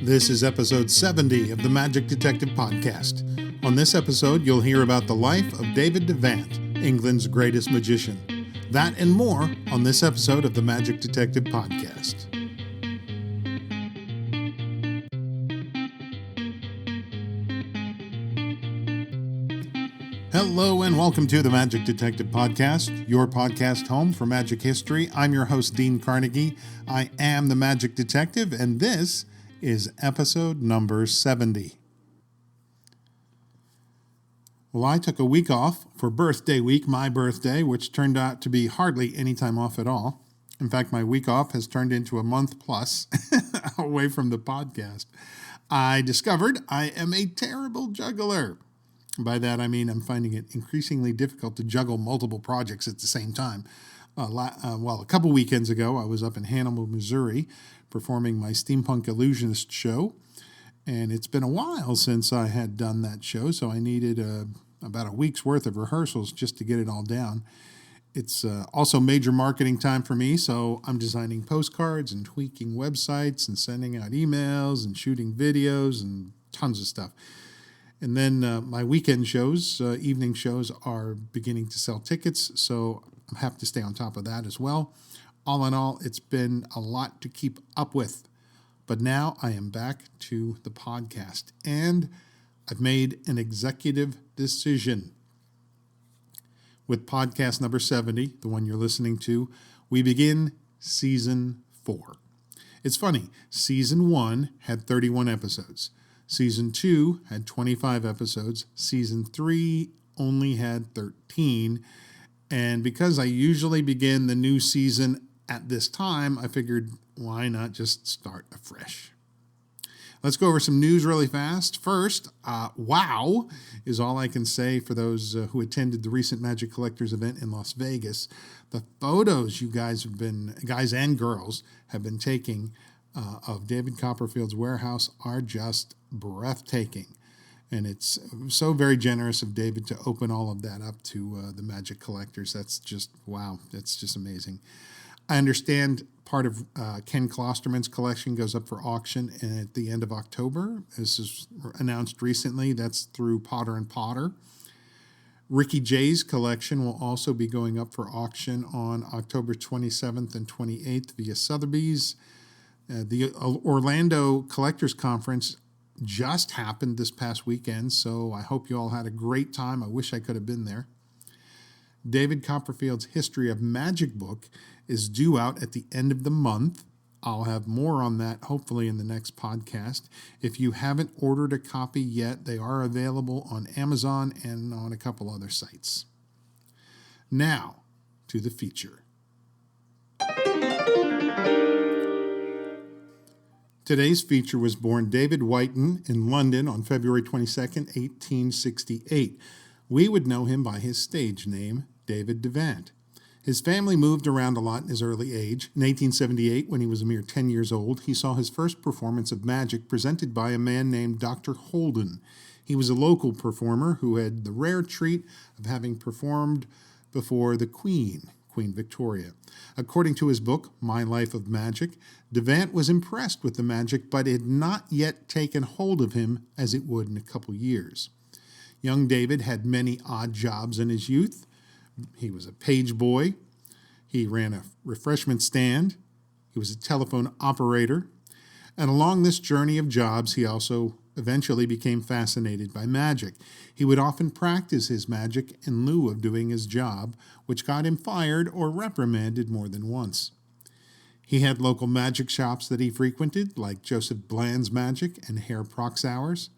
This is episode 70 of the Magic Detective Podcast. On this episode, you'll hear about the life of David Devant, England's greatest magician. That and more on this episode of the Magic Detective Podcast. Hello and welcome to the Magic Detective Podcast, your podcast home for magic history. I'm your host, Dean Carnegie. I am the Magic Detective, and this is episode number 70. Well, I took a week off for birthday week, my birthday, which turned out to be hardly any time off at all. In fact, my week off has turned into a month plus away from the podcast. I discovered I am a terrible juggler. By that, I mean I'm finding it increasingly difficult to juggle multiple projects at the same time. A couple weekends ago, I was up in Hannibal, Missouri, performing my Steampunk Illusionist show, and it's been a while since I had done that show, so I needed about a week's worth of rehearsals just to get it all down. It's also major marketing time for me, so I'm designing postcards and tweaking websites and sending out emails and shooting videos and tons of stuff. And then my weekend shows, evening shows, are beginning to sell tickets, so I have to stay on top of that as well. All in all, it's been a lot to keep up with. But now I am back to the podcast, and I've made an executive decision. With podcast number 70, the one you're listening to, we begin Season 4. It's funny, Season 1 had 31 episodes. Season 2 had 25 episodes. Season 3 only had 13. And because I usually begin the new season at this time, I figured, why not just start afresh? Let's go over some news really fast. First, wow is all I can say for those who attended the recent Magic Collectors event in Las Vegas. The photos you guys and girls have been taking of David Copperfield's warehouse are just breathtaking. And it's so very generous of David to open all of that up to the Magic Collectors. That's just, wow, that's just amazing. I understand part of Ken Klosterman's collection goes up for auction at the end of October. This is announced recently. That's through Potter & Potter. Ricky Jay's collection will also be going up for auction on October 27th and 28th via Sotheby's. The Orlando Collectors Conference just happened this past weekend, so I hope you all had a great time. I wish I could have been there. David Copperfield's History of Magic book is due out at the end of the month. I'll have more on that hopefully in the next podcast. If you haven't ordered a copy yet, they are available on Amazon and on a couple other sites. Now, to the feature. Today's feature was born David Whiten in London on February 22nd, 1868. We would know him by his stage name, David Devant. His family moved around a lot in his early age. In 1878, when he was a mere 10 years old, he saw his first performance of magic presented by a man named Dr. Holden. He was a local performer who had the rare treat of having performed before the Queen Victoria. According to his book, My Life of Magic, Devant was impressed with the magic, but it had not yet taken hold of him as it would in a couple years. Young David had many odd jobs in his youth. He was a page boy. He ran a refreshment stand. He was a telephone operator. And along this journey of jobs, he also eventually became fascinated by magic. He would often practice his magic in lieu of doing his job, which got him fired or reprimanded more than once. He had local magic shops that he frequented, like Joseph Bland's Magic and Herr Proxauer's.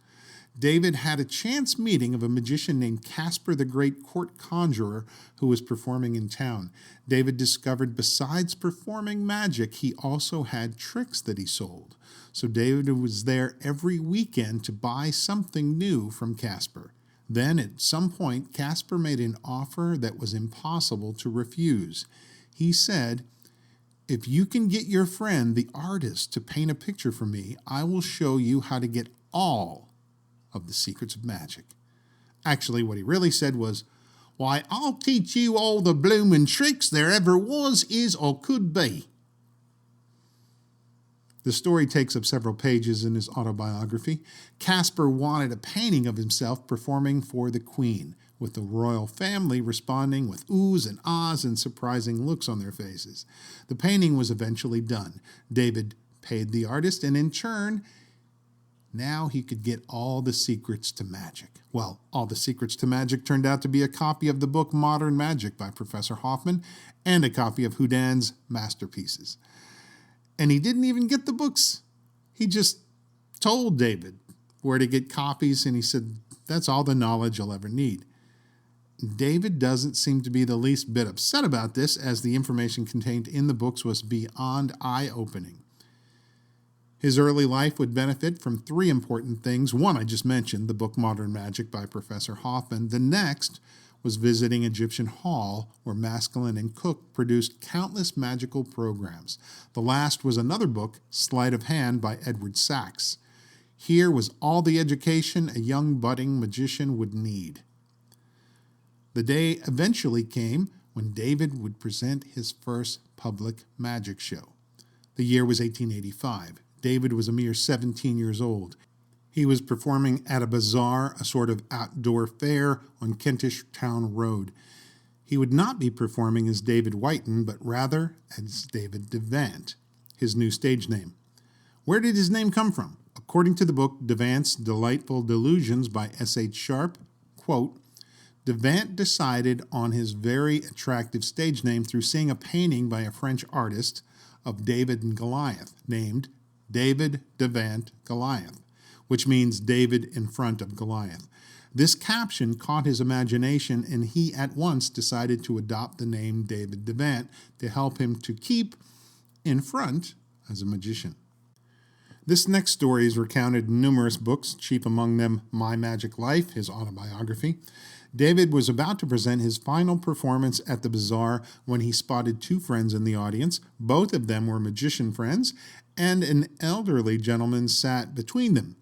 David had a chance meeting of a magician named Casper the Great Court Conjurer who was performing in town. David discovered besides performing magic, he also had tricks that he sold. So David was there every weekend to buy something new from Casper. Then at some point, Casper made an offer that was impossible to refuse. He said, "If you can get your friend, the artist, to paint a picture for me, I will show you how to get all of the secrets of magic." Actually, what he really said was, "Why, I'll teach you all the bloomin' tricks there ever was, is, or could be." The story takes up several pages in his autobiography. Caspar wanted a painting of himself performing for the Queen, with the royal family responding with oohs and ahs and surprising looks on their faces. The painting was eventually done. David paid the artist, and in turn, now he could get all the secrets to magic. Well, all the secrets to magic turned out to be a copy of the book Modern Magic by Professor Hoffman and a copy of Houdin's masterpieces. And he didn't even get the books. He just told David where to get copies, and he said, that's all the knowledge you'll ever need. David doesn't seem to be the least bit upset about this, as the information contained in the books was beyond eye-opening. His early life would benefit from three important things. One, I just mentioned, the book Modern Magic by Professor Hoffman. The next was visiting Egyptian Hall, where Maskelyne and Cook produced countless magical programs. The last was another book, Sleight of Hand by Edward Sachs. Here was all the education a young budding magician would need. The day eventually came when David would present his first public magic show. The year was 1885. David was a mere 17 years old. He was performing at a bazaar, a sort of outdoor fair on Kentish Town Road. He would not be performing as David Whiten, but rather as David Devant, his new stage name. Where did his name come from? According to the book Devant's Delightful Delusions by S.H. Sharp, quote, Devant decided on his very attractive stage name through seeing a painting by a French artist of David and Goliath, named David Devant Goliath, which means David in front of Goliath. This caption caught his imagination, and he at once decided to adopt the name David Devant to help him to keep in front as a magician. This next story is recounted in numerous books, chief among them My Magic Life, his autobiography. David was about to present his final performance at the bazaar when he spotted two friends in the audience. Both of them were magician friends, and an elderly gentleman sat between them.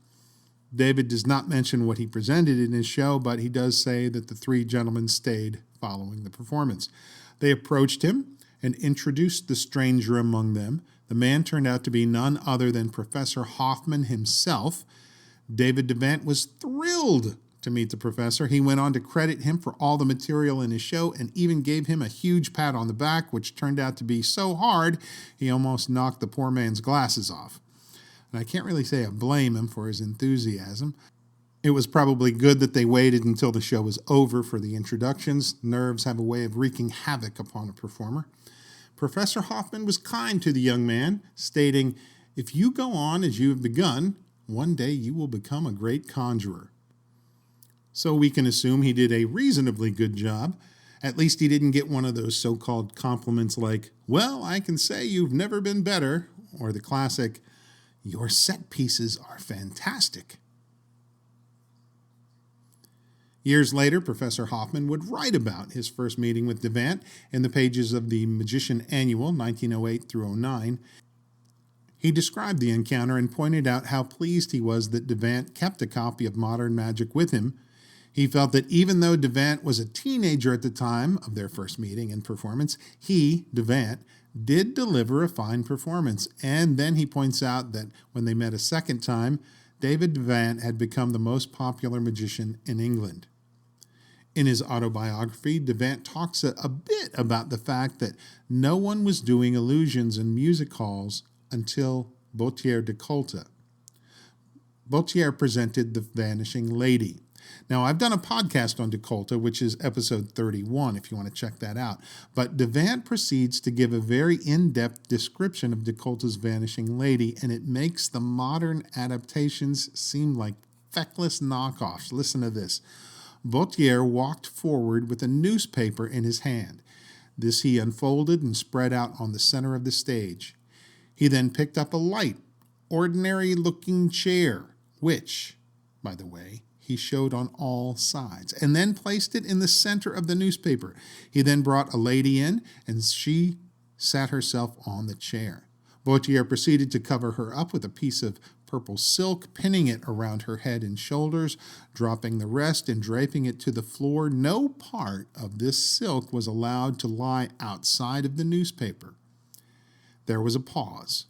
David does not mention what he presented in his show, but he does say that the three gentlemen stayed following the performance. They approached him and introduced the stranger among them. The man turned out to be none other than Professor Hoffman himself. David Devant was thrilled to meet the professor. He went on to credit him for all the material in his show and even gave him a huge pat on the back, which turned out to be so hard he almost knocked the poor man's glasses off. And I can't really say I blame him for his enthusiasm. It was probably good that they waited until the show was over for the introductions. Nerves have a way of wreaking havoc upon a performer. Professor Hoffman was kind to the young man, stating, if you go on as you have begun, one day you will become a great conjurer. So we can assume he did a reasonably good job. At least he didn't get one of those so-called compliments like, well, I can say you've never been better, or the classic, your set pieces are fantastic. Years later, Professor Hoffman would write about his first meeting with Devant in the pages of the Magician Annual, 1908 through 09. He described the encounter and pointed out how pleased he was that Devant kept a copy of Modern Magic with him. He felt that even though Devant was a teenager at the time of their first meeting and performance, he, Devant, did deliver a fine performance. And then he points out that when they met a second time, David Devant had become the most popular magician in England. In his autobiography, Devant talks a bit about the fact that no one was doing illusions in music halls until Bautier de Colta. Bautier presented The Vanishing Lady. Now, I've done a podcast on Decolta, which is episode 31, if you want to check that out. But Devant proceeds to give a very in-depth description of Decolta's Vanishing Lady, and it makes the modern adaptations seem like feckless knockoffs. Listen to this. Bautier walked forward with a newspaper in his hand. This he unfolded and spread out on the center of the stage. He then picked up a light, ordinary-looking chair, which, by the way, he showed on all sides, and then placed it in the center of the newspaper. He then brought a lady in, and she sat herself on the chair. Bautier proceeded to cover her up with a piece of purple silk, pinning it around her head and shoulders, dropping the rest and draping it to the floor. No part of this silk was allowed to lie outside of the newspaper. There was a pause.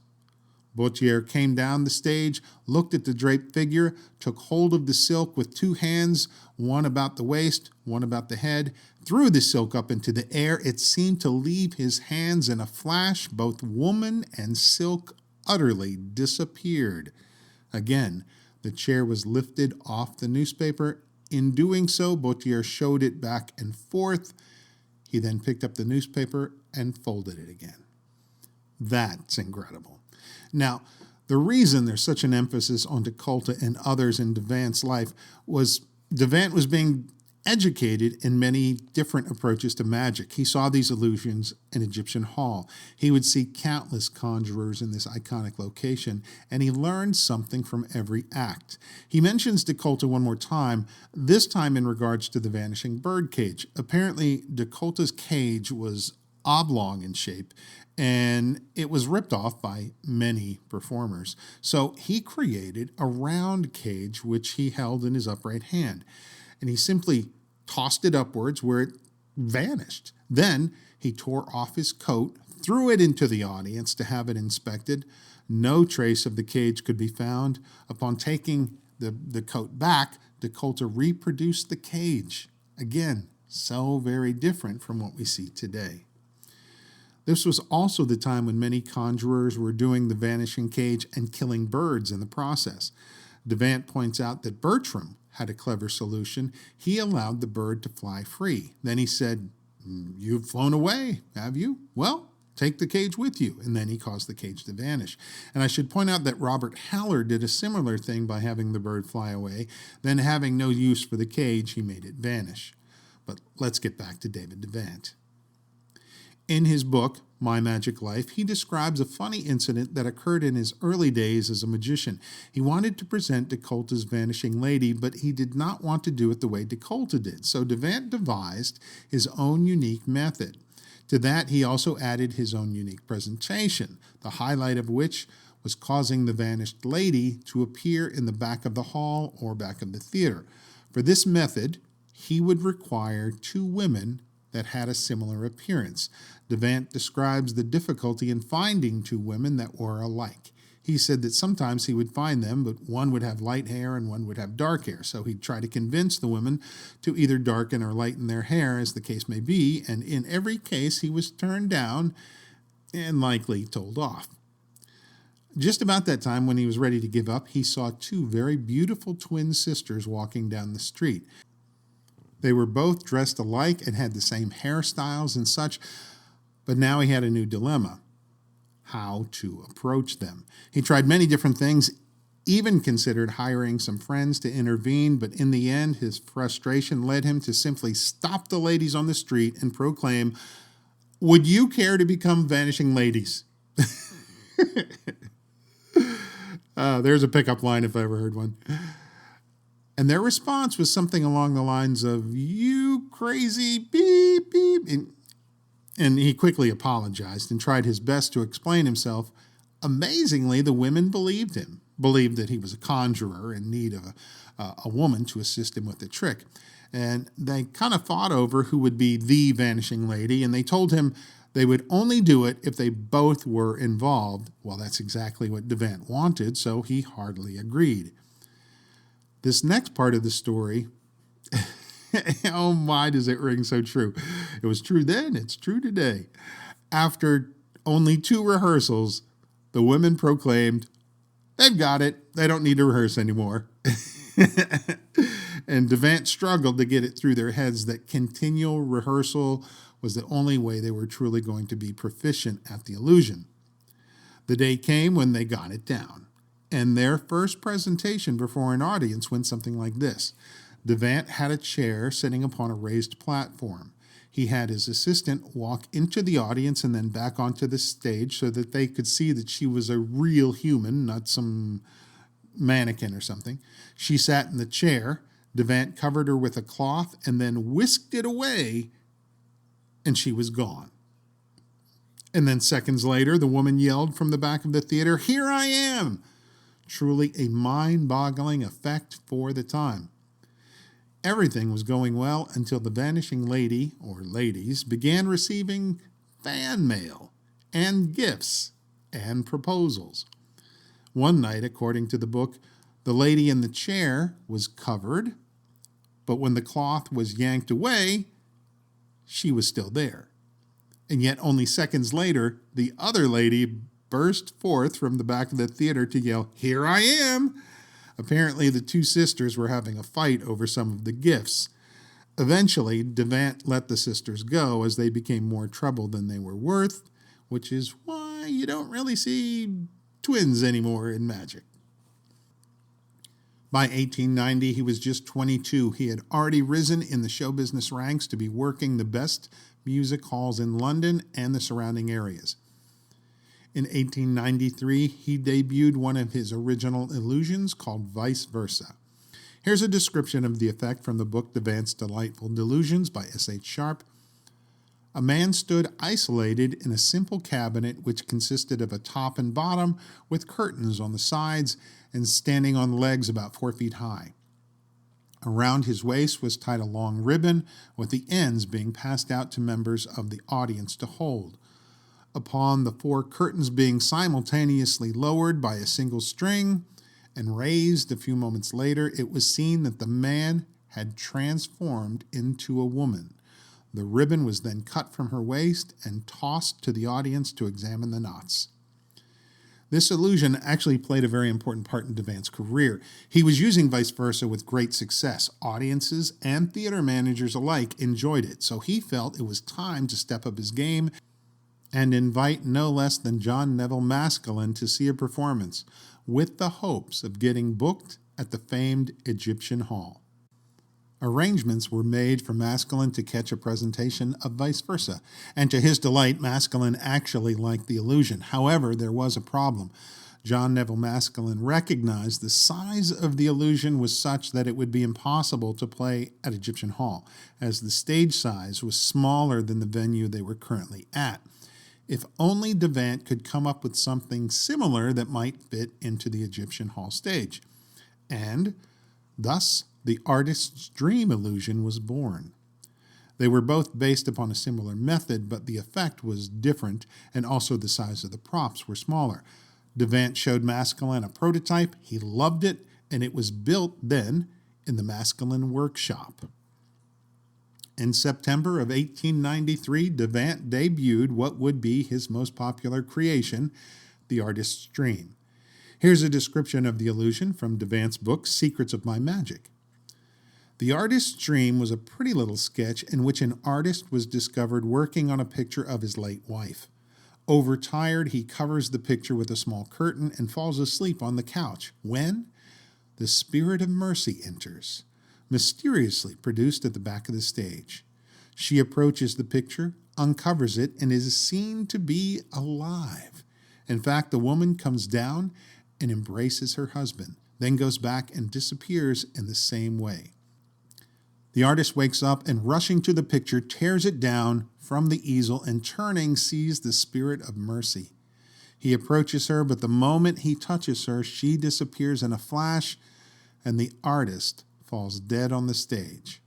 Bautier came down the stage, looked at the draped figure, took hold of the silk with two hands, one about the waist, one about the head, threw the silk up into the air. It seemed to leave his hands in a flash. Both woman and silk utterly disappeared. Again, the chair was lifted off the newspaper. In doing so, Bautier showed it back and forth. He then picked up the newspaper and folded it again. That's incredible. Now, the reason there's such an emphasis on Decollete and others in Devant's life was Devant was being educated in many different approaches to magic. He saw these illusions in Egyptian Hall. He would see countless conjurers in this iconic location, and he learned something from every act. He mentions Decollete one more time, this time in regards to the vanishing bird cage. Apparently, Decollete's cage was oblong in shape, and it was ripped off by many performers. So he created a round cage which he held in his upright hand, and he simply tossed it upwards where it vanished. Then he tore off his coat, threw it into the audience to have it inspected. No trace of the cage could be found. Upon taking the coat back, Decollete reproduced the cage. Again, so very different from what we see today. This was also the time when many conjurers were doing the vanishing cage and killing birds in the process. Devant points out that Bertram had a clever solution. He allowed the bird to fly free. Then he said, "You've flown away, have you? Well, take the cage with you." And then he caused the cage to vanish. And I should point out that Robert Haller did a similar thing by having the bird fly away. Then, having no use for the cage, he made it vanish. But let's get back to David Devant. In his book, My Magic Life, he describes a funny incident that occurred in his early days as a magician. He wanted to present Decollete's vanishing lady, but he did not want to do it the way Decollete did. So Devant devised his own unique method. To that, he also added his own unique presentation, the highlight of which was causing the vanished lady to appear in the back of the hall or back of the theater. For this method, he would require two women that had a similar appearance. Devant describes the difficulty in finding two women that were alike. He said that sometimes he would find them, but one would have light hair and one would have dark hair. So he'd try to convince the women to either darken or lighten their hair, as the case may be, and in every case he was turned down and likely told off. Just about that time, when he was ready to give up, he saw two very beautiful twin sisters walking down the street. They were both dressed alike and had the same hairstyles and such, but now he had a new dilemma: how to approach them. He tried many different things, even considered hiring some friends to intervene, but in the end, his frustration led him to simply stop the ladies on the street and proclaim, "Would you care to become vanishing ladies?" There's a pickup line if I ever heard one. And their response was something along the lines of, "You crazy beep, beep." And he quickly apologized and tried his best to explain himself. Amazingly, the women believed him, believed that he was a conjurer in need of a woman to assist him with the trick. And they kind of fought over who would be the vanishing lady, and they told him they would only do it if they both were involved. Well, that's exactly what Devant wanted, so he heartily agreed. This next part of the story, oh my, does it ring so true. It was true then, it's true today. After only 2 rehearsals, the women proclaimed, "They've got it. They don't need to rehearse anymore." And Devant struggled to get it through their heads that continual rehearsal was the only way they were truly going to be proficient at the illusion. The day came when they got it down. And their first presentation before an audience went something like this. Devant had a chair sitting upon a raised platform. He had his assistant walk into the audience and then back onto the stage so that they could see that she was a real human, not some mannequin or something. She sat in the chair. Devant covered her with a cloth and then whisked it away, and she was gone. And then seconds later, the woman yelled from the back of the theater, "Here I am!" Truly a mind-boggling effect for the time. Everything was going well until the vanishing lady, or ladies, began receiving fan mail and gifts and proposals. One night, according to the book, the lady in the chair was covered, but when the cloth was yanked away, she was still there. And yet only seconds later, the other lady burst forth from the back of the theater to yell, "Here I am!" Apparently, the two sisters were having a fight over some of the gifts. Eventually, Devant let the sisters go as they became more trouble than they were worth, which is why you don't really see twins anymore in magic. By 1890, he was just 22. He had already risen in the show business ranks to be working the best music halls in London and the surrounding areas. In 1893, he debuted one of his original illusions called Vice Versa. Here's a description of the effect from the book Devant's Delightful Delusions by S.H. Sharp. A man stood isolated in a simple cabinet which consisted of a top and bottom with curtains on the sides and standing on legs about 4 feet high. Around his waist was tied a long ribbon, with the ends being passed out to members of the audience to hold. Upon the 4 curtains being simultaneously lowered by a single string and raised a few moments later, it was seen that the man had transformed into a woman. The ribbon was then cut from her waist and tossed to the audience to examine the knots. This illusion actually played a very important part in Devant's career. He was using Vice Versa with great success. Audiences and theater managers alike enjoyed it, so he felt it was time to step up his game and invite no less than John Neville Maskelyne to see a performance, with the hopes of getting booked at the famed Egyptian Hall. Arrangements were made for Maskelyne to catch a presentation of Vice Versa, and to his delight, Maskelyne actually liked the illusion. However, there was a problem. John Neville Maskelyne recognized the size of the illusion was such that it would be impossible to play at Egyptian Hall, as the stage size was smaller than the venue they were currently at. If only Devant could come up with something similar that might fit into the Egyptian Hall stage. And thus, the artist's dream illusion was born. They were both based upon a similar method, but the effect was different, and also the size of the props were smaller. Devant showed Maskelyne a prototype, he loved it, and it was built then in the Maskelyne workshop. In September of 1893, Devant debuted what would be his most popular creation, the artist's dream. Here's a description of the illusion from Devant's book, Secrets of My Magic. The artist's dream was a pretty little sketch in which an artist was discovered working on a picture of his late wife. Overtired, he covers the picture with a small curtain and falls asleep on the couch when the spirit of mercy enters, mysteriously produced at the back of the stage. She approaches the picture, uncovers it, and is seen to be alive. In fact, the woman comes down and embraces her husband, then goes back and disappears in the same way. The artist wakes up and, rushing to the picture, tears it down from the easel and, turning, sees the spirit of mercy. He approaches her, but the moment he touches her, she disappears in a flash, and the artist falls dead on the stage.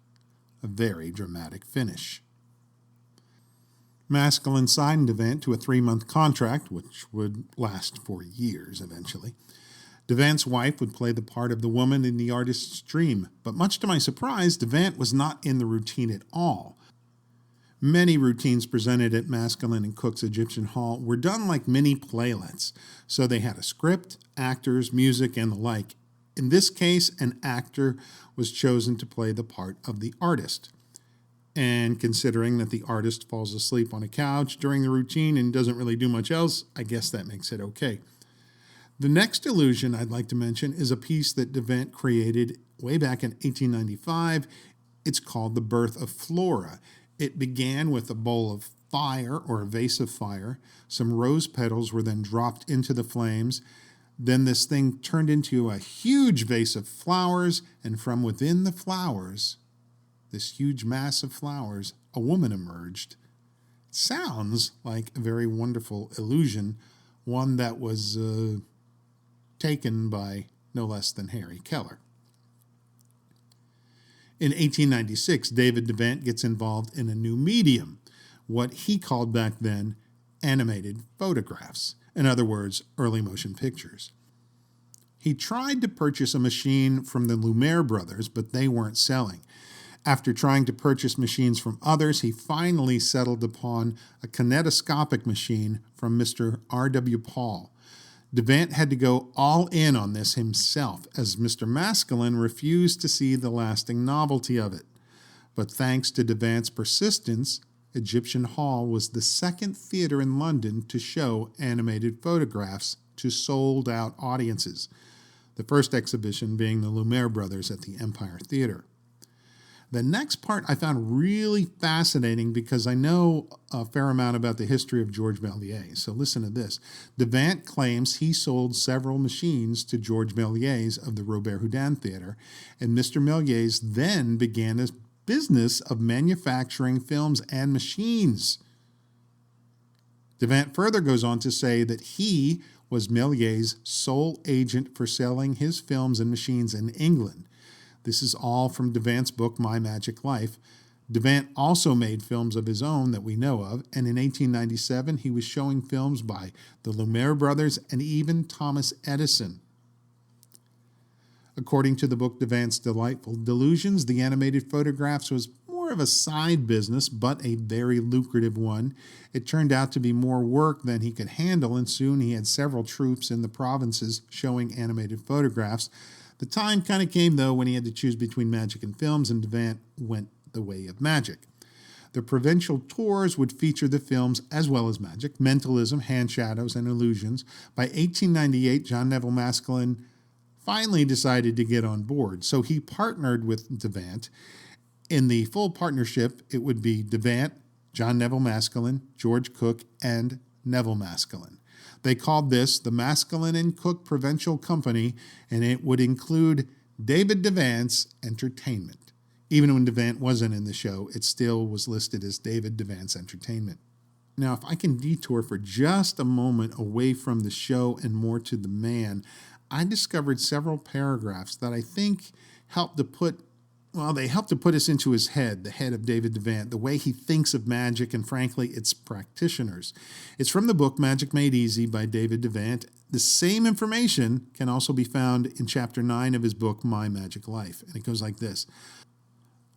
A very dramatic finish. Maskelyne signed Devant to a 3-month contract, which would last for years eventually. Devant's wife would play the part of the woman in the artist's dream, but much to my surprise, Devant was not in the routine at all. Many routines presented at Maskelyne and Cook's Egyptian Hall were done like mini playlets, so they had a script, actors, music, and the like. In this case, an actor was chosen to play the part of the artist. And considering that the artist falls asleep on a couch during the routine and doesn't really do much else, I guess that makes it okay. The next illusion I'd like to mention is a piece that Devant created way back in 1895. It's called The Birth of Flora. It began with a bowl of fire, or a vase of fire. Some rose petals were then dropped into the flames. Then this thing turned into a huge vase of flowers, and from within the flowers, this huge mass of flowers, a woman emerged. It sounds like a very wonderful illusion, one that was taken by no less than Harry Keller. In 1896, David Devant gets involved in a new medium, what he called back then animated photographs, in other words, early motion pictures. He tried to purchase a machine from the Lumiere brothers, but they weren't selling. After trying to purchase machines from others, he finally settled upon a kinetoscopic machine from Mr. R.W. Paul. Devant had to go all in on this himself, as Mr. Maskelyne refused to see the lasting novelty of it. But thanks to Devant's persistence, Egyptian Hall was the second theater in London to show animated photographs to sold-out audiences, the first exhibition being the Lumiere brothers at the Empire Theater. The next part I found really fascinating because I know a fair amount about the history of Georges Méliès. So listen to this. Devant claims he sold several machines to Georges Méliès of the Robert Houdin Theater, and Mr. Méliès then began his business of manufacturing films and machines. Devant further goes on to say that he was Méliès' sole agent for selling his films and machines in England. This is all from Devant's book, My Magic Life. Devant also made films of his own that we know of, and in 1897 he was showing films by the Lumiere brothers and even Thomas Edison. According to the book Devant's Delightful Delusions, the animated photographs was more of a side business, but a very lucrative one. It turned out to be more work than he could handle, and soon he had several troops in the provinces showing animated photographs. The time kind of came, though, when he had to choose between magic and films, and Devant went the way of magic. The provincial tours would feature the films as well as magic, mentalism, hand shadows, and illusions. By 1898, John Neville Maskelyne finally decided to get on board, so he partnered with Devant. In the full partnership, it would be Devant, John Neville Maskelyne, George Cook, and Neville Maskelyne. They called this the Maskelyne and Cook Provincial Company, and it would include David Devant's Entertainment. Even when Devant wasn't in the show, it still was listed as David Devant's Entertainment. Now, if I can detour for just a moment away from the show and more to the man, I discovered several paragraphs that I think helped to put us into his head, the head of David Devant, the way he thinks of magic and, frankly, its practitioners. It's from the book Magic Made Easy by David Devant. The same information can also be found in Chapter 9 of his book, My Magic Life. And it goes like this.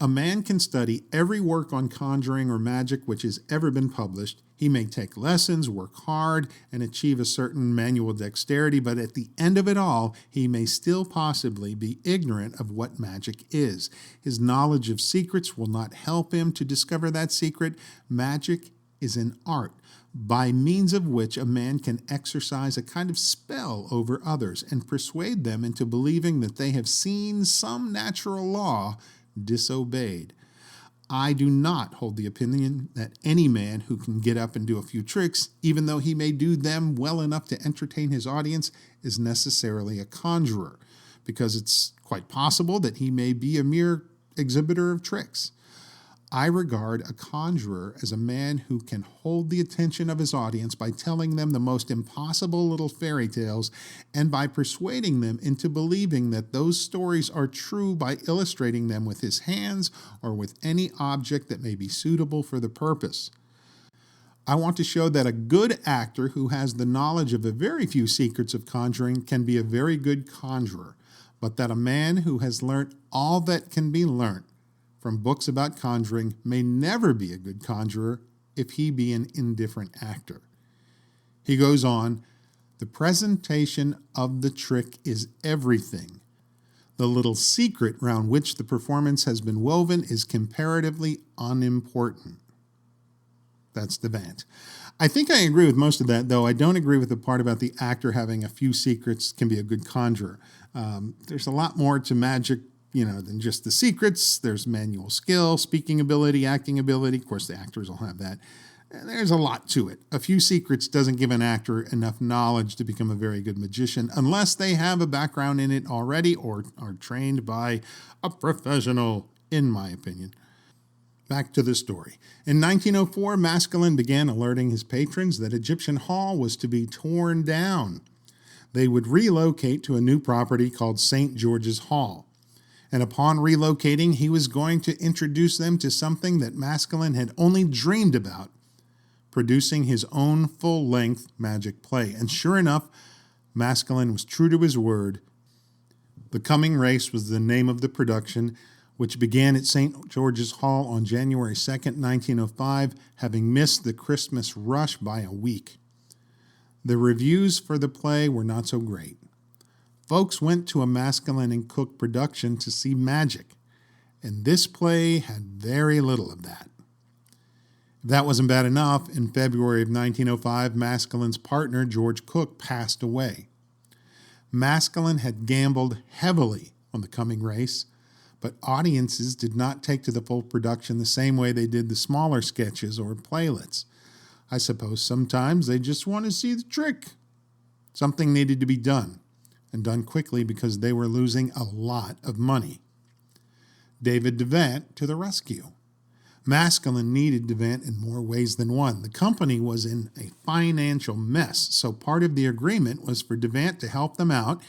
A man can study every work on conjuring or magic which has ever been published. He may take lessons, work hard, and achieve a certain manual dexterity, but at the end of it all, he may still possibly be ignorant of what magic is. His knowledge of secrets will not help him to discover that secret. Magic is an art, by means of which a man can exercise a kind of spell over others and persuade them into believing that they have seen some natural law disobeyed. I do not hold the opinion that any man who can get up and do a few tricks, even though he may do them well enough to entertain his audience, is necessarily a conjurer, because it's quite possible that he may be a mere exhibitor of tricks. I regard a conjurer as a man who can hold the attention of his audience by telling them the most impossible little fairy tales and by persuading them into believing that those stories are true by illustrating them with his hands or with any object that may be suitable for the purpose. I want to show that a good actor who has the knowledge of a very few secrets of conjuring can be a very good conjurer, but that a man who has learnt all that can be learnt from books about conjuring may never be a good conjurer if he be an indifferent actor. He goes on, the presentation of the trick is everything. The little secret round which the performance has been woven is comparatively unimportant. That's Devant. I think I agree with most of that, though I don't agree with the part about the actor having a few secrets can be a good conjurer. There's a lot more to magic than just the secrets. There's manual skill, speaking ability, acting ability. Of course, the actors will have that. And there's a lot to it. A few secrets doesn't give an actor enough knowledge to become a very good magician unless they have a background in it already or are trained by a professional, in my opinion. Back to the story. In 1904, Maskelyne began alerting his patrons that Egyptian Hall was to be torn down. They would relocate to a new property called St. George's Hall. And upon relocating, he was going to introduce them to something that Maskelyne had only dreamed about, producing his own full-length magic play. And sure enough, Maskelyne was true to his word. The Coming Race was the name of the production, which began at St. George's Hall on January 2nd, 1905, having missed the Christmas rush by a week. The reviews for the play were not so great. Folks went to a Maskelyne and Cooke production to see magic, and this play had very little of that. If that wasn't bad enough, in February of 1905, Maskelyne's partner, George Cooke, passed away. Maskelyne had gambled heavily on The Coming Race, but audiences did not take to the full production the same way they did the smaller sketches or playlets. I suppose sometimes they just want to see the trick. Something needed to be done, and done quickly because they were losing a lot of money. David Devant to the rescue. Maskelyne needed Devant in more ways than one. The company was in a financial mess, so part of the agreement was for Devant to help them out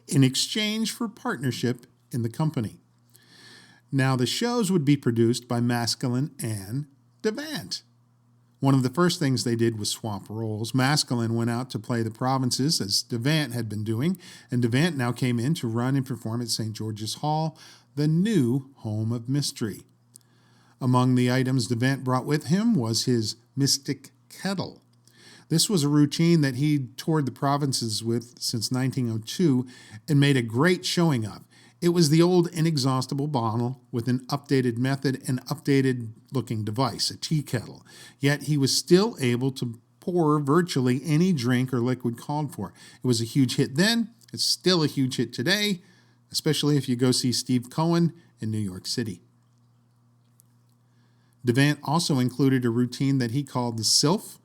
in exchange for partnership in the company. Now, the shows would be produced by Maskelyne and Devant. One of the first things they did was swap roles. Maskelyne went out to play the provinces, as Devant had been doing, and Devant now came in to run and perform at St. George's Hall, the new home of mystery. Among the items Devant brought with him was his mystic kettle. This was a routine that he'd toured the provinces with since 1902 and made a great showing of. It was the old inexhaustible bottle with an updated method and updated-looking device, a tea kettle. Yet he was still able to pour virtually any drink or liquid called for. It was a huge hit then. It's still a huge hit today, especially if you go see Steve Cohen in New York City. Devant also included a routine that he called the Sylph,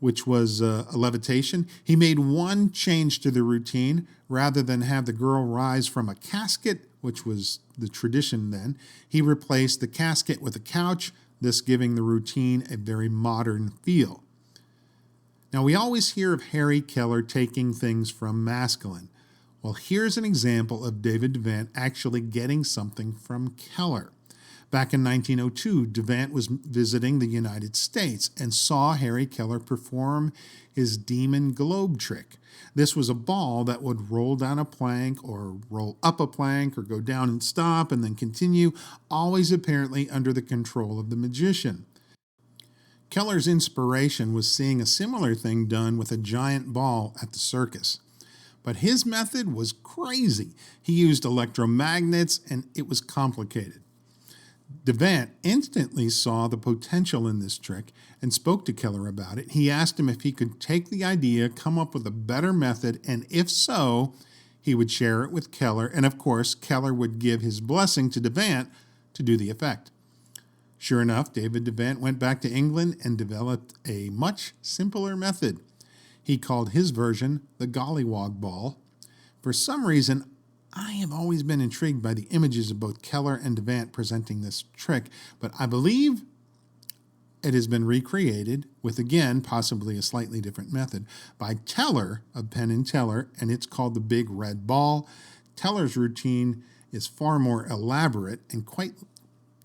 which was a levitation. He made one change to the routine. Rather than have the girl rise from a casket, which was the tradition then, he replaced the casket with a couch, thus giving the routine a very modern feel. Now, we always hear of Harry Keller taking things from Maskelyne. Well, here's an example of David Devant actually getting something from Keller. Back in 1902, Devant was visiting the United States and saw Harry Keller perform his demon globe trick. This was a ball that would roll down a plank or roll up a plank or go down and stop and then continue, always apparently under the control of the magician. Keller's inspiration was seeing a similar thing done with a giant ball at the circus. But his method was crazy. He used electromagnets and it was complicated. Devant instantly saw the potential in this trick and spoke to Keller about it. He asked him if he could take the idea, come up with a better method, and if so, he would share it with Keller, and of course, Keller would give his blessing to Devant to do the effect. Sure enough, David Devant went back to England and developed a much simpler method. He called his version the Gollywog Ball. For some reason, I have always been intrigued by the images of both Keller and Devant presenting this trick, but I believe it has been recreated with, again, possibly a slightly different method by Teller of Penn and Teller, and it's called the Big Red Ball. Teller's routine is far more elaborate and quite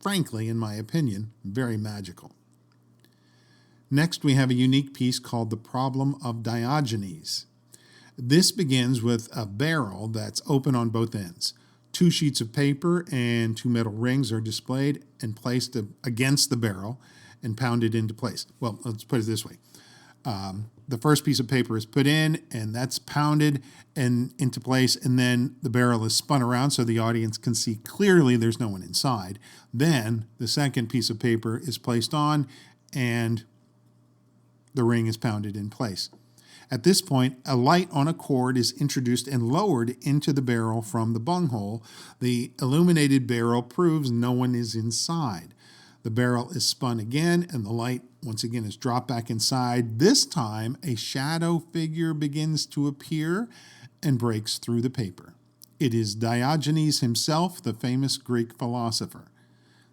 frankly, in my opinion, very magical. Next, we have a unique piece called The Problem of Diogenes. This begins with a barrel that's open on both ends. 2 sheets of paper and 2 metal rings are displayed and placed against the barrel and pounded into place. Well, let's put it this way. The first piece of paper is put in, and that's pounded and into place, and then the barrel is spun around so the audience can see clearly there's no one inside. Then the second piece of paper is placed on, and the ring is pounded in place. At this point, a light on a cord is introduced and lowered into the barrel from the bunghole. The illuminated barrel proves no one is inside. The barrel is spun again, and the light once again is dropped back inside. This time, a shadow figure begins to appear and breaks through the paper. It is Diogenes himself, the famous Greek philosopher.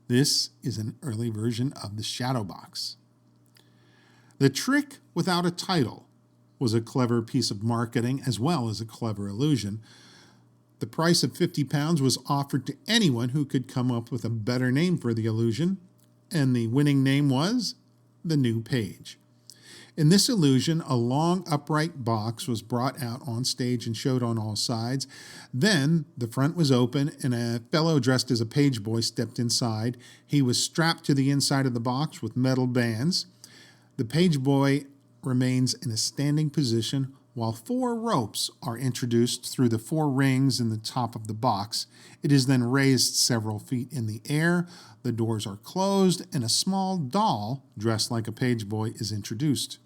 This is an early version of the shadow box. The trick without a title was a clever piece of marketing as well as a clever illusion. The price of £50 was offered to anyone who could come up with a better name for the illusion, and the winning name was The New Page. In this illusion, a long upright box was brought out on stage and showed on all sides. Then the front was open and a fellow dressed as a page boy stepped inside. He was strapped to the inside of the box with metal bands. The page boy remains in a standing position while 4 ropes are introduced through the 4 rings in the top of the box. It is then raised several feet in the air. The doors are closed and a small doll dressed like a page boy is introduced.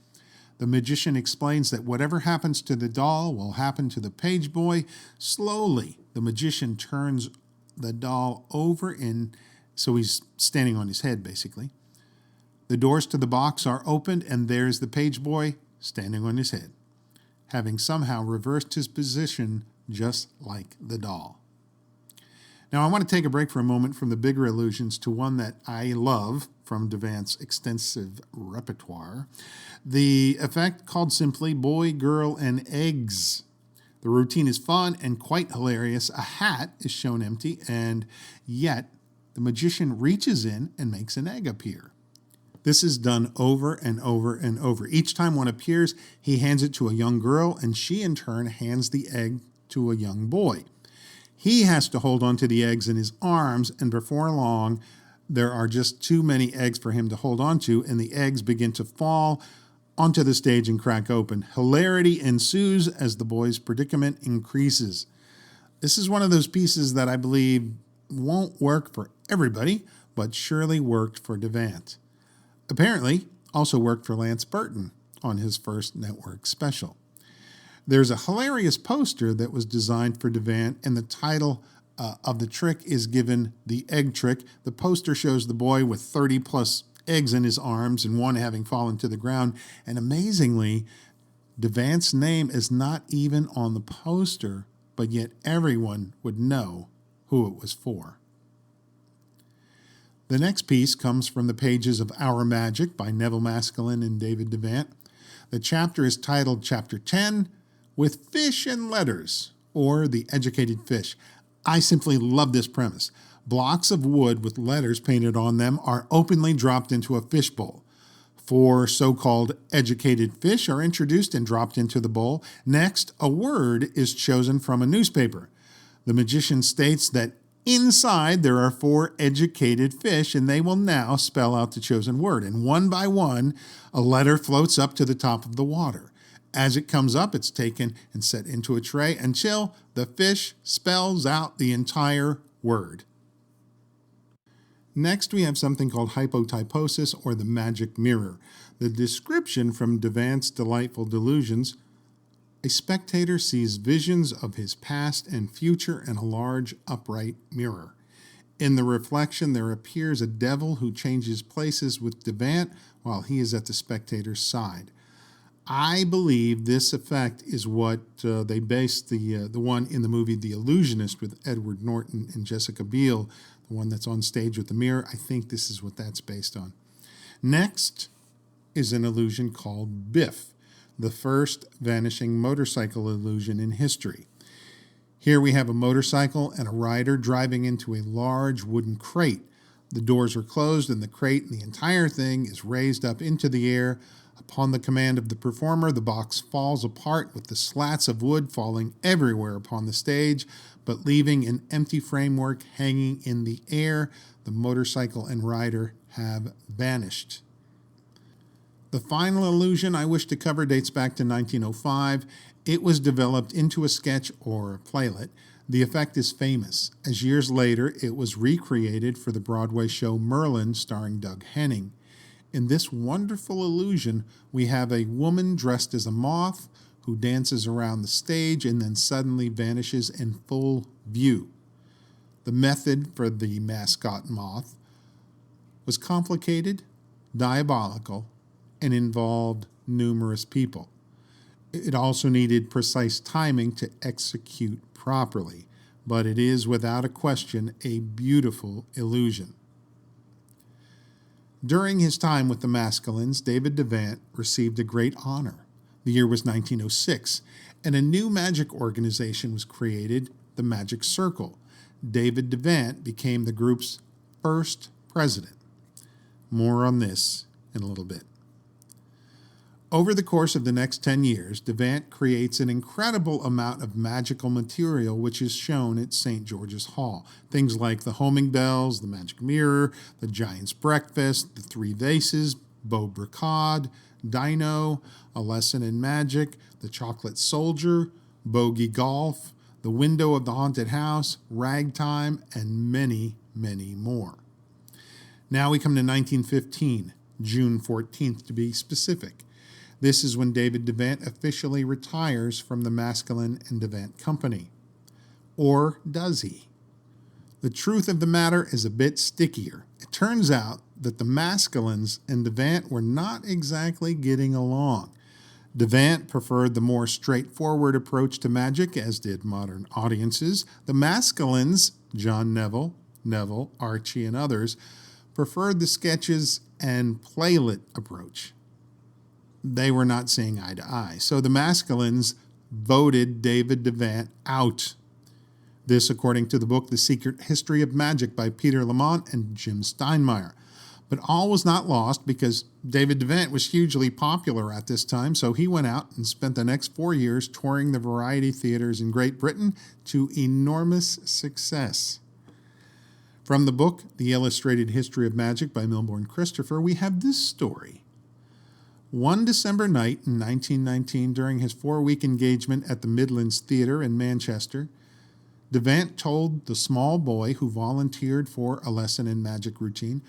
The magician explains that whatever happens to the doll will happen to the page boy. Slowly, the magician turns the doll over so he's standing on his head, basically. The doors to the box are opened, and there's the page boy standing on his head, having somehow reversed his position just like the doll. Now, I want to take a break for a moment from the bigger illusions to one that I love from Devant's extensive repertoire. The effect called simply Boy, Girl, and Eggs. The routine is fun and quite hilarious. A hat is shown empty, and yet the magician reaches in and makes an egg appear. This is done over and over and over. Each time one appears, he hands it to a young girl, and she in turn hands the egg to a young boy. He has to hold on to the eggs in his arms, and before long, there are just too many eggs for him to hold on to, and the eggs begin to fall onto the stage and crack open. Hilarity ensues as the boy's predicament increases. This is one of those pieces that I believe won't work for everybody, but surely worked for Devant. Apparently, also worked for Lance Burton on his first network special. There's a hilarious poster that was designed for Devant, and the title of the trick is given The Egg Trick. The poster shows the boy with 30 plus eggs in his arms and one having fallen to the ground. And amazingly, Devant's name is not even on the poster, but yet everyone would know who it was for. The next piece comes from the pages of Our Magic by Neville Maskelyne and David Devant. The chapter is titled Chapter 10, With Fish and Letters, or The Educated Fish. I simply love this premise. Blocks of wood with letters painted on them are openly dropped into a fishbowl. 4 so-called educated fish are introduced and dropped into the bowl. Next, a word is chosen from a newspaper. The magician states that inside there are 4 educated fish, and they will now spell out the chosen word. And one by one, a letter floats up to the top of the water. As it comes up, it's taken and set into a tray until the fish spells out the entire word. Next, we have something called hypotyposis, or the magic mirror. The description from Devant's Delightful Delusions: a spectator sees visions of his past and future in a large upright mirror. In the reflection, there appears a devil who changes places with Devant while he is at the spectator's side. I believe this effect is what they based the one in the movie The Illusionist with Edward Norton and Jessica Biel, the one that's on stage with the mirror. I think this is what that's based on. Next is an illusion called Biff, the first vanishing motorcycle illusion in history. Here we have a motorcycle and a rider driving into a large wooden crate. The doors are closed and the crate and the entire thing is raised up into the air. Upon the command of the performer, the box falls apart with the slats of wood falling everywhere upon the stage, but leaving an empty framework hanging in the air. The motorcycle and rider have vanished. The final illusion I wish to cover dates back to 1905. It was developed into a sketch or a playlet. The effect is famous, as years later it was recreated for the Broadway show Merlin starring Doug Henning. In this wonderful illusion, we have a woman dressed as a moth who dances around the stage and then suddenly vanishes in full view. The method for the mascot moth was complicated, diabolical, and involved numerous people. It also needed precise timing to execute properly, but it is without a question a beautiful illusion. During his time with the Maskelynes, David Devant received a great honor. The year was 1906, and a new magic organization was created, the Magic Circle. David Devant became the group's first president. More on this in a little bit. Over the course of the next 10 years, Devant creates an incredible amount of magical material which is shown at St. George's Hall. Things like the homing bells, the magic mirror, the giant's breakfast, the three vases, Beau Bricade, Dino, A Lesson in Magic, the chocolate soldier, bogey golf, the window of the haunted house, ragtime, and many, many more. Now we come to 1915, June 14th to be specific. This is when David Devant officially retires from the Maskelyne and Devant Company. Or does he? The truth of the matter is a bit stickier. It turns out that the Maskelynes and Devant were not exactly getting along. Devant preferred the more straightforward approach to magic, as did modern audiences. The Maskelynes, John Neville, Archie, and others, preferred the sketches and playlet approach. They were not seeing eye to eye. So the Maskelynes voted David Devant out. This according to the book The Secret History of Magic by Peter Lamont and Jim Steinmeier. But all was not lost because David Devant was hugely popular at this time, so he went out and spent the next 4 years touring the variety theaters in Great Britain to enormous success. From the book The Illustrated History of Magic by Milbourne Christopher, we have this story. One December night in 1919, during his 4-week engagement at the Midlands Theatre in Manchester, Devant told the small boy who volunteered for A Lesson in Magic routine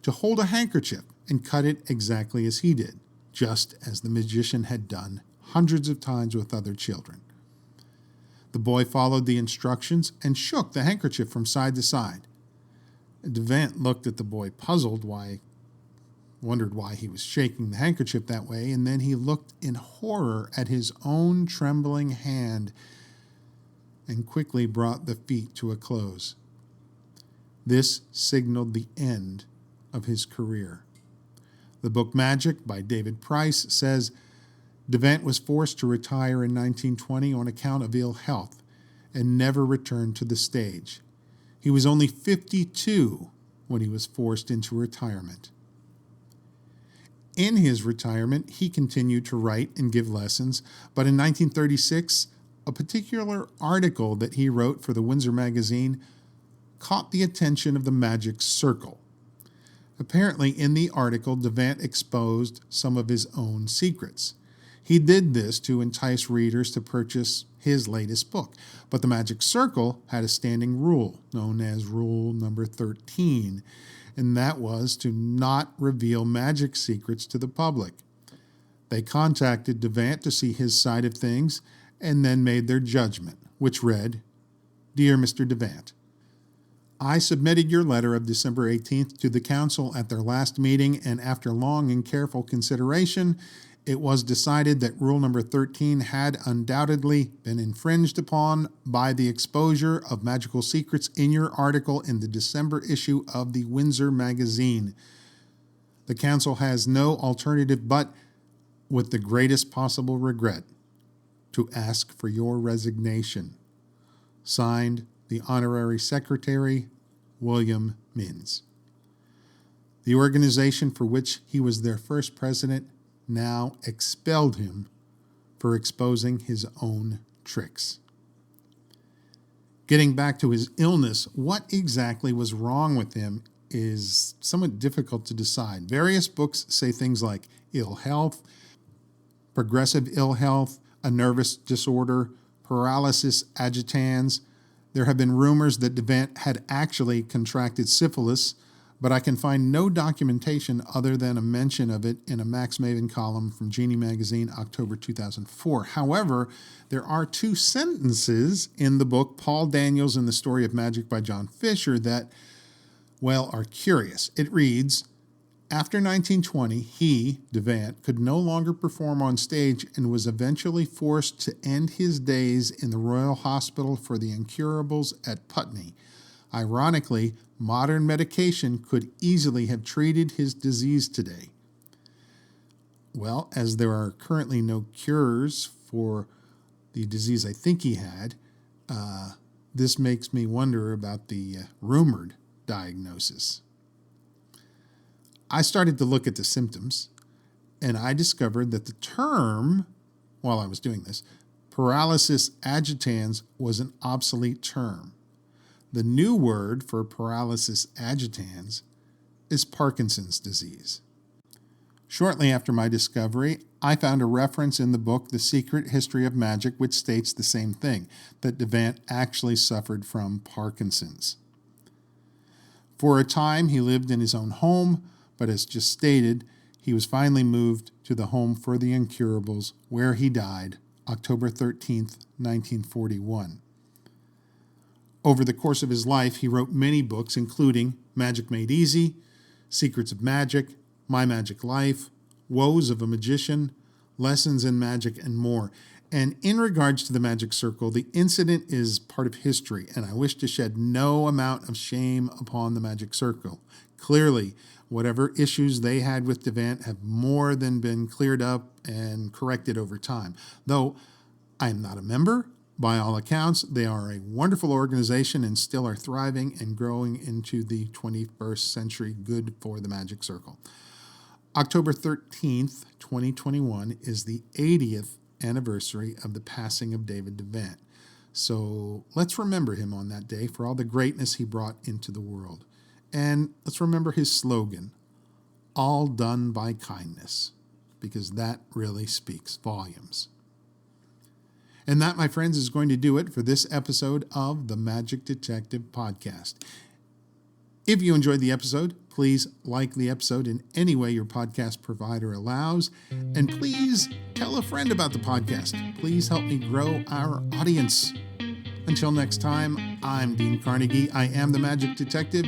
to hold a handkerchief and cut it exactly as he did, just as the magician had done hundreds of times with other children. The boy followed the instructions and shook the handkerchief from side to side. Devant looked at the boy puzzled, wondered why he was shaking the handkerchief that way, and then he looked in horror at his own trembling hand and quickly brought the feat to a close. This signaled the end of his career. The book Magic by David Price says Devant was forced to retire in 1920 on account of ill health and never returned to the stage. He was only 52 when he was forced into retirement. In his retirement, he continued to write and give lessons, but in 1936, a particular article that he wrote for the Windsor magazine caught the attention of the Magic Circle. Apparently, in the article, Devant exposed some of his own secrets. He did this to entice readers to purchase his latest book, but the Magic Circle had a standing rule, known as Rule Number 13, and that was to not reveal magic secrets to the public. They contacted Devant to see his side of things and then made their judgment, which read, "Dear Mr. Devant, I submitted your letter of December 18th to the Council at their last meeting, and after long and careful consideration, it was decided that Rule Number 13 had undoubtedly been infringed upon by the exposure of magical secrets in your article in the December issue of the Windsor magazine. The Council has no alternative but, with the greatest possible regret, to ask for your resignation. Signed, the Honorary Secretary, William Minns." The organization for which he was their first president now expelled him for exposing his own tricks. Getting back to his illness, what exactly was wrong with him is somewhat difficult to decide. Various books say things like ill health, progressive ill health, a nervous disorder, paralysis agitans. There have been rumors that Devant had actually contracted syphilis, but I can find no documentation other than a mention of it in a Max Maven column from Genie magazine, October 2004. However, there are 2 sentences in the book Paul Daniels and the Story of Magic by John Fisher that, well, are curious. It reads, after 1920, he, Devant, could no longer perform on stage and was eventually forced to end his days in the Royal Hospital for the Incurables at Putney. Ironically, modern medication could easily have treated his disease today. Well, as there are currently no cures for the disease I think he had, this makes me wonder about the rumored diagnosis. I started to look at the symptoms, and I discovered that the term, while I was doing this, paralysis agitans was an obsolete term. The new word for paralysis agitans is Parkinson's disease. Shortly after my discovery, I found a reference in the book The Secret History of Magic which states the same thing, that Devant actually suffered from Parkinson's. For a time, he lived in his own home, but as just stated, he was finally moved to the Home for the Incurables, where he died October 13th, 1941. Over the course of his life, he wrote many books, including Magic Made Easy, Secrets of Magic, My Magic Life, Woes of a Magician, Lessons in Magic, and more. And in regards to the Magic Circle, the incident is part of history, and I wish to shed no amount of shame upon the Magic Circle. Clearly, whatever issues they had with Devant have more than been cleared up and corrected over time. Though I am not a member, by all accounts, they are a wonderful organization and still are thriving and growing into the 21st century, good for the Magic Circle. October 13th, 2021 is the 80th anniversary of the passing of David Devant. So let's remember him on that day for all the greatness he brought into the world. And let's remember his slogan, all done by kindness, because that really speaks volumes. And that, my friends, is going to do it for this episode of the Magic Detective Podcast. If you enjoyed the episode, please like the episode in any way your podcast provider allows. And please tell a friend about the podcast. Please help me grow our audience. Until next time, I'm Dean Carnegie. I am the Magic Detective.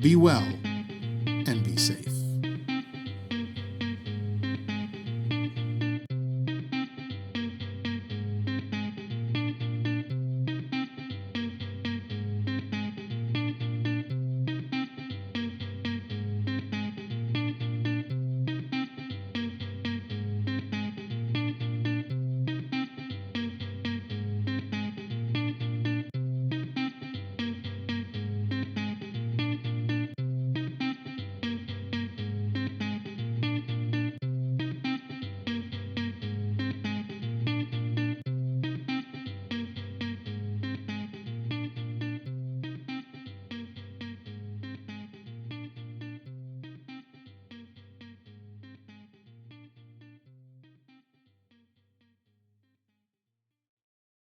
Be well and be safe.